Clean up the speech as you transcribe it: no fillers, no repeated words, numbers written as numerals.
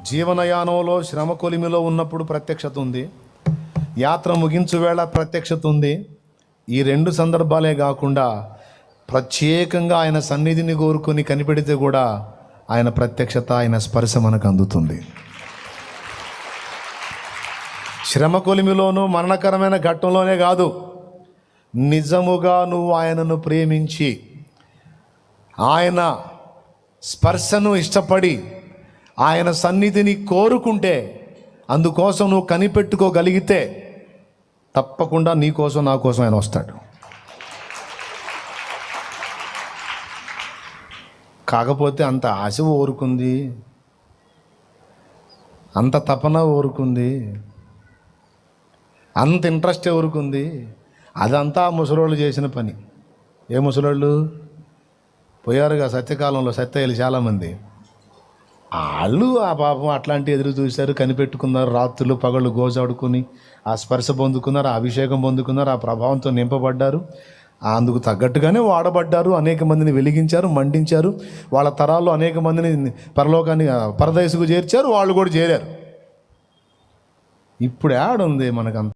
జీవనయానంలో శ్రమ కొలిమిలో ఉన్నప్పుడు ప్రత్యక్షత ఉంది, యాత్ర ముగించు వేళ ప్రత్యక్షత ఉంది. ఈ రెండు సందర్భాలే కాకుండా ప్రత్యేకంగా ఆయన సన్నిధిని కోరుకొని కనిపెడితే కూడా ఆయన ప్రత్యక్షత, ఆయన స్పర్శ మనకు అందుతుంది. శ్రమ కొలిమిలోనూ మరణకరమైన ఘట్టంలోనే కాదు, నిజముగా నువ్వు ఆయనను ప్రేమించి ఆయన స్పర్శను ఇష్టపడి ఆయన సన్నిధిని కోరుకుంటే, అందుకోసం నువ్వు కనిపెట్టుకోగలిగితే తప్పకుండా నీ కోసం నా కోసం ఆయన వస్తాడు. కాకపోతే అంత ఆశ ఊరుకుంది, అంత తపన ఊరుకుంది, అంత ఇంట్రెస్ట్ ఊరుకుంది. అదంతా ముసలోళ్ళు చేసిన పని. ఏ ముసలోళ్ళు పోయారుగా సత్యకాలంలో, సత్యయ్యలు చాలామంది. వాళ్ళు ఆ పాపం అట్లాంటి ఎదురు చూశారు, కనిపెట్టుకున్నారు, రాత్రులు పగళ్ళు గోజాడుకుని ఆ స్పర్శ పొందుకున్నారు, ఆ అభిషేకం పొందుకున్నారు, ఆ ప్రభావంతో నింపబడ్డారు, అందుకు తగ్గట్టుగానే వాడబడ్డారు. అనేక మందిని వెలిగించారు, మండించారు. వాళ్ళ తరాల్లో అనేక మందిని పరలోకాన్ని పరదేశకు చేర్చారు, వాళ్ళు కూడా చేరారు. ఇప్పుడు యాడుంది మనకంత